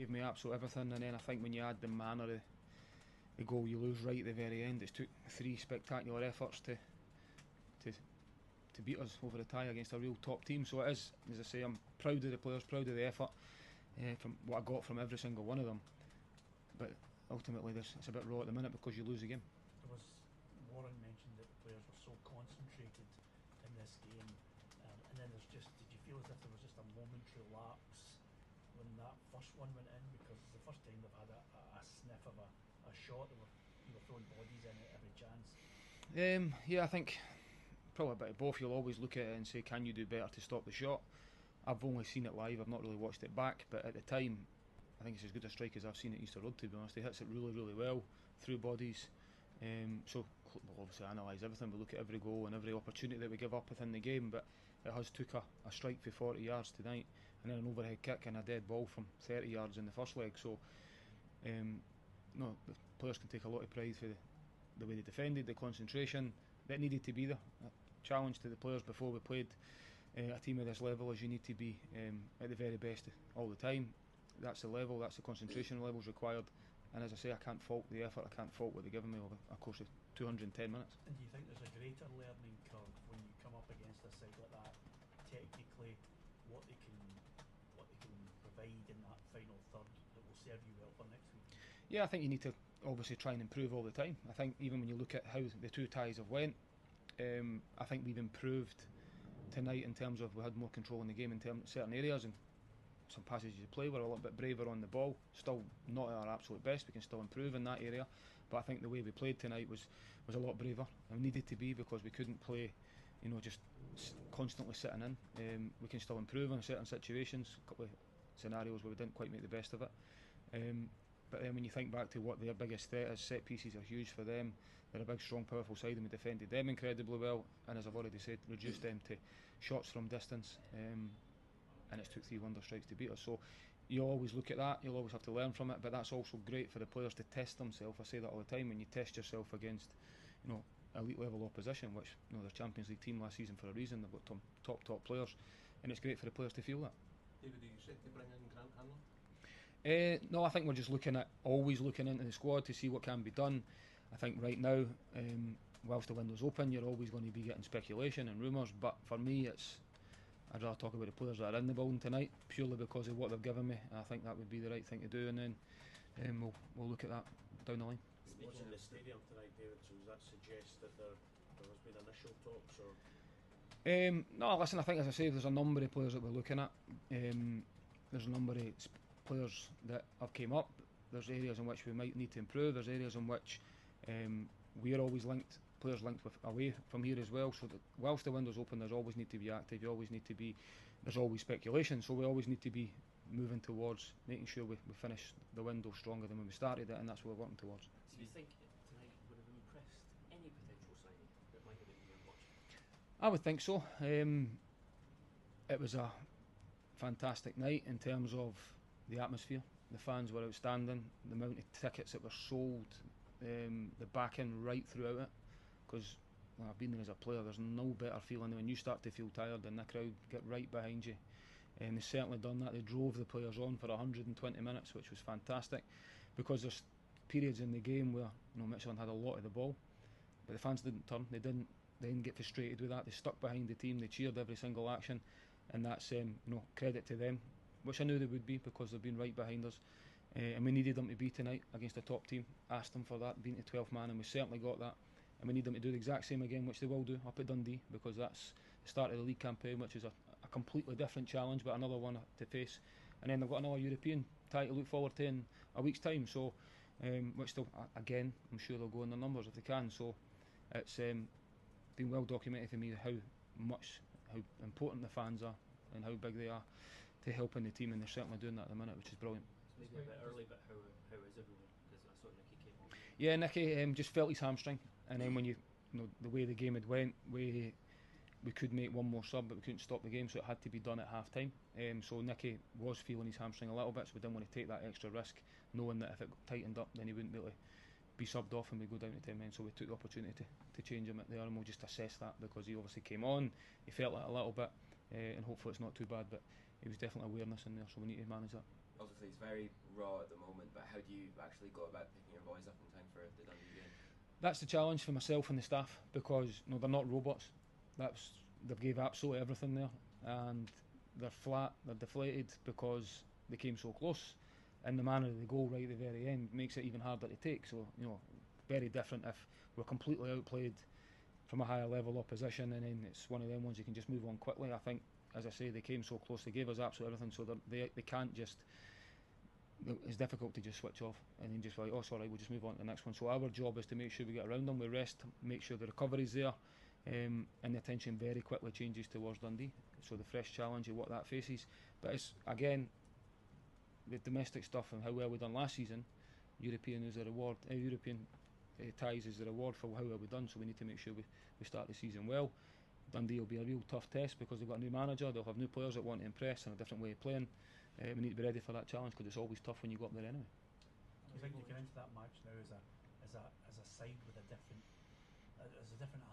gave me absolute everything, and then I think when you add the manner of the goal you lose right at the very end, it took 3 spectacular efforts to beat us over the tie against a real top team. So it is, as I say, I'm proud of the players, proud of the effort, from what I got from every single one of them. But ultimately it's a bit raw at the minute because you lose the game. There was, Warren mentioned that the players were so concentrated in this game, and then did you feel as if there was just a momentary lapse when that first one went in, because it's the first time they've had a sniff of a shot? You were throwing bodies in at every chance. Yeah, I think probably a bit of both. You'll always look at it and say, can you do better to stop the shot? I've only seen it live, I've not really watched it back, but at the time I think it's as good a strike as I've seen at Easter Road, to be honest. He hits it really, really well through bodies. So we'll obviously analyse everything, we look at every goal and every opportunity that we give up within the game, but it has took a strike for 40 yards tonight, and then an overhead kick and a dead ball from 30 yards in the first leg. So no, the players can take a lot of pride for the way they defended, the concentration that needed to be there. A challenge to the players before we played a team of this level is you need to be at the very best all the time. That's the level, that's the concentration levels required, and as I say, I can't fault the effort, I can't fault what they've given me over a course of 210 minutes. And do you think there's a greater learning curve when you come up against a side like that, technically, what they can provide in that final third that will serve you well for next week? Yeah, I think you need to obviously try and improve all the time. I think even when you look at how the 2 ties have went, I think we've improved tonight in terms of we had more control in the game in terms of certain areas, and some passages of play were a little bit braver on the ball. Still not at our absolute best, we can still improve in that area, but I think the way we played tonight was a lot braver, and we needed to be, because we couldn't play, you know, just constantly sitting in. We can still improve in certain situations, a couple of scenarios where we didn't quite make the best of it. But then when you think back to what their biggest threat is, set pieces are huge for them. They're a big, strong, powerful side, and we defended them incredibly well, and as I've already said, reduced them to shots from distance, and it's took 3 wonder strikes to beat us. So you always look at that, you'll always have to learn from it, but that's also great for the players to test themselves. I say that all the time, when you test yourself against, you know, elite level opposition, which, you know, they're Champions League team last season for a reason. They've got top players, and it's great for the players to feel that. David, are you set to bring in Grant Hanlon? No, I think we're just always looking into the squad to see what can be done. I think right now, whilst the window's open, you're always going to be getting speculation and rumours, but for me I'd rather talk about the players that are in the building tonight, purely because of what they've given me. I think that would be the right thing to do, and then we'll look at that down the line. What's in the stadium tonight, David? So does that suggest that there has been initial talks, or? No, listen, I think, as I say, there's a number of players that we're looking at. There's a number of players that have came up. There's areas in which we might need to improve. There's areas in which we are always linked, players linked with away from here as well. So that whilst the window's open, there's always need to be active. You always need to be. There's always speculation. So we always need to be moving towards making sure we finish the window stronger than when we started it, and that's what we're working towards. Do you think tonight would have impressed any potential signing that might have been watching? I would think so. It was a fantastic night in terms of the atmosphere. The fans were outstanding. The amount of tickets that were sold, the backing right throughout it. Because when I've been there as a player, there's no better feeling than when you start to feel tired and the crowd get right behind you. And they've certainly done that. They drove the players on for 120 minutes, which was fantastic. Because there's periods in the game where, you know, Midtjylland had a lot of the ball, but the fans didn't turn. They didn't get frustrated with that. They stuck behind the team. They cheered every single action, and that's you know, credit to them, which I knew they would be because they've been right behind us, and we needed them to be tonight against a top team. Asked them for that, being the 12th man, and we certainly got that, and we need them to do the exact same again, which they will do up at Dundee, because that's the start of the league campaign, which is a completely different challenge, but another one to face, and then they've got another European tie to look forward to in a week's time, so which they'll, again, I'm sure they'll go in their numbers if they can. So it's been well documented for me how important the fans are and how big they are to helping the team, and they're certainly doing that at the minute, which is brilliant. It's maybe a bit early, but how is everyone? Because I saw Nicky came on. Yeah, Nicky just felt his hamstring, and then when you know the way the game had went, we could make one more sub, but we couldn't stop the game, so it had to be done at half time. So Nicky was feeling his hamstring a little bit, so we didn't want to take that extra risk, knowing that if it tightened up, then he wouldn't be able to be subbed off and we go down to 10 men. So we took the opportunity to change him at there, and we'll just assess that, because he obviously came on, he felt it a little bit, and hopefully it's not too bad, but it was definitely awareness in there, so we need to manage that. obviously it's very raw at the moment, but how do you actually go about picking your boys up in time for the Dundee game? That's the challenge for myself and the staff, because they're not robots. They've gave absolutely everything there, and they're flat, they're deflated because they came so close, and the manner they go right at the very end makes it even harder to take. So very different if we're completely outplayed from a higher level opposition, and then it's one of them ones you can just move on quickly. I think, as I say, they came so close, they gave us absolutely everything, so they can't just. It's difficult to just switch off and then just like, oh, sorry, we'll just move on to the next one. So our job is to make sure we get around them, we rest, make sure the recovery's there, and the attention very quickly changes towards Dundee. So the fresh challenge of what that faces. But it's, again, the domestic stuff and how well we done last season. European is a reward. European ties is the reward for how well we done. So we need to make sure we start the season well. Dundee will be a real tough test because they've got a new manager. They'll have new players that want to impress and a different way of playing. We need to be ready for that challenge because it's always tough when you go up there anyway. I think you get into that match now as a side with a different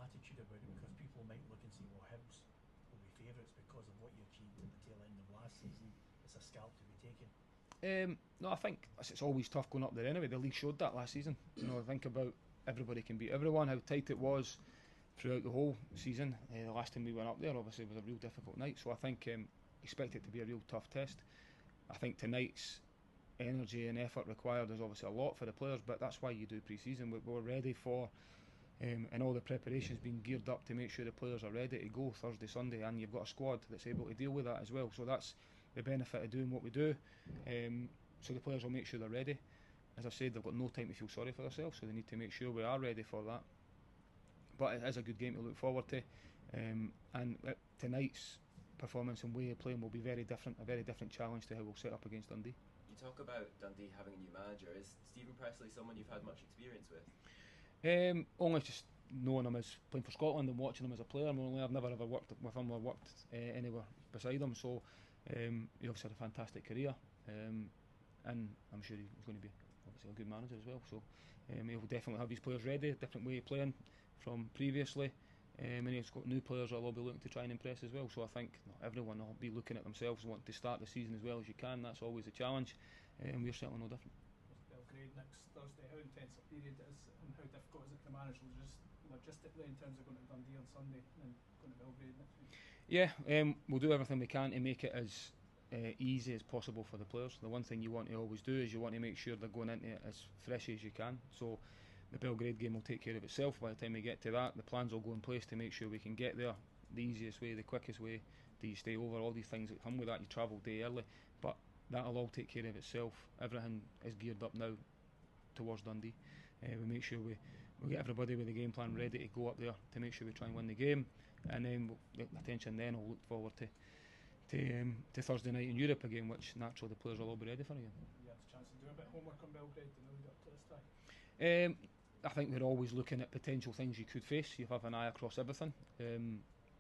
attitude about it, because people might look and say, well, Hibs will be favourites because of what you achieved at the tail end of last season. It's a scalp to be taken. No, I think it's always tough going up there anyway. The league showed that last season. Think about everybody can beat everyone, how tight it was throughout the whole season. The last time we went up there obviously was a real difficult night, so I think expect it to be a real tough test. I think tonight's energy and effort required is obviously a lot for the players, but that's why you do pre-season. We're ready for and all the preparations being geared up to make sure the players are ready to go Thursday, Sunday, and you've got a squad that's able to deal with that as well. So that's the benefit of doing what we do. So the players will make sure they're ready. As I've said, they've got no time to feel sorry for themselves, so they need to make sure we are ready for that. But it is a good game to look forward to, and tonight's performance and way of playing will be very different, a very different challenge to how we'll set up against Dundee. You talk about Dundee having a new manager. Is Stephen Pressley someone you've had much experience with? Only just knowing him as playing for Scotland and watching him as a player. I've never ever worked with him or worked anywhere beside him, so he obviously had a fantastic career, and I'm sure he's going to be obviously a good manager as well. So he'll definitely have his players ready, a different way of playing from previously. And he's got new players that will be looking to try and impress as well. So I think everyone will be looking at themselves, wanting to start the season as well as you can. That's always a challenge, and we're certainly no different. Belgrade next Thursday. How intense a period it is, and how difficult is it to manage just logistically in terms of going to Dundee on Sunday and going to Belgrade next week? Yeah, we'll do everything we can to make it as easy as possible for the players. The one thing you want to always do is you want to make sure they're going into it as fresh as you can. So the Belgrade game will take care of itself by the time we get to that. The plans will go in place to make sure we can get there the easiest way, the quickest way. Do you stay over? All these things that come with that. You travel day early, but that'll all take care of itself. Everything is geared up now towards Dundee. We make sure we get everybody with the game plan ready to go up there to make sure we try and win the game, and then the attention then will look forward to Thursday night in Europe again, which naturally the players will all be ready for again. You had a chance to do a bit of homework on Belgrade to know you got to this time. I think we're always looking at potential things you could face. You have an eye across everything.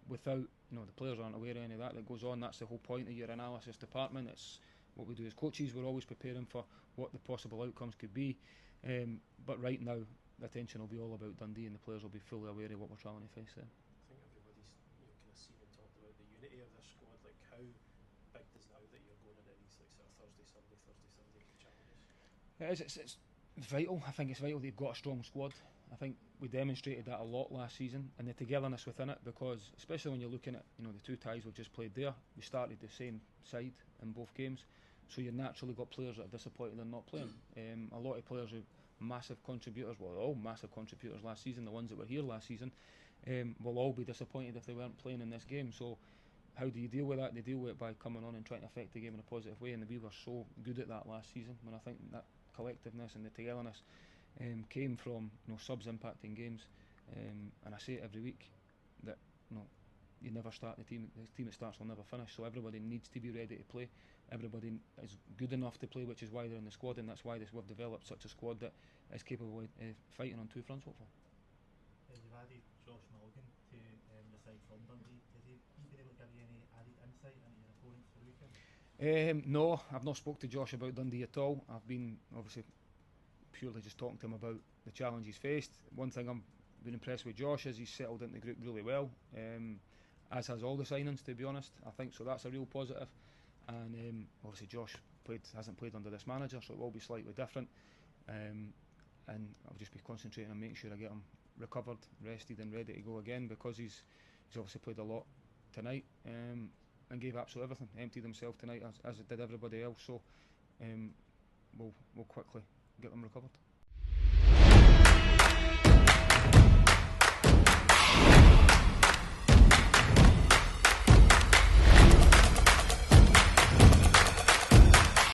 Without, the players aren't aware of any of that goes on. That's the whole point of your analysis department. It's what we do as coaches. We're always preparing for what the possible outcomes could be. But right now, the attention will be all about Dundee, and the players will be fully aware of what we're trying to face there. I think everybody's kind of seen and talked about the unity of their squad. Like, how big does now that you're going into these like sort of Thursday, Sunday challenges? It's vital. I think it's vital that you've got a strong squad. I think we demonstrated that a lot last season, and the togetherness within it, because especially when you're looking at the two ties we've just played there, we started the same side in both games, so you naturally got players that are disappointed they're not playing. A lot of players who massive contributors, well, all massive contributors last season, the ones that were here last season, will all be disappointed if they weren't playing in this game. So how do you deal with that? They deal with it by coming on and trying to affect the game in a positive way, and we were so good at that last season. When I think that collectiveness and the togetherness came from subs impacting games, and I say it every week that you never start the team that starts will never finish, so everybody needs to be ready to play. Everybody is good enough to play, which is why they're in the squad, and that's why we've developed such a squad that is capable of fighting on two fronts, hopefully. You've added Josh Mulligan to the side from Dundee. Has he been able to give you any added insight into your opponents for the weekend? No, I've not spoke to Josh about Dundee at all. I've been obviously purely just talking to him about the challenge he's faced. One thing I'm been impressed with Josh is he's settled into the group really well, as has all the signings, to be honest. I think so. That's a real positive. And obviously Josh hasn't played under this manager, so it will be slightly different. And I'll just be concentrating on making sure I get him recovered, rested, and ready to go again, because he's obviously played a lot tonight, and gave absolutely everything. Emptied himself tonight as did everybody else. So we'll quickly get them recovered.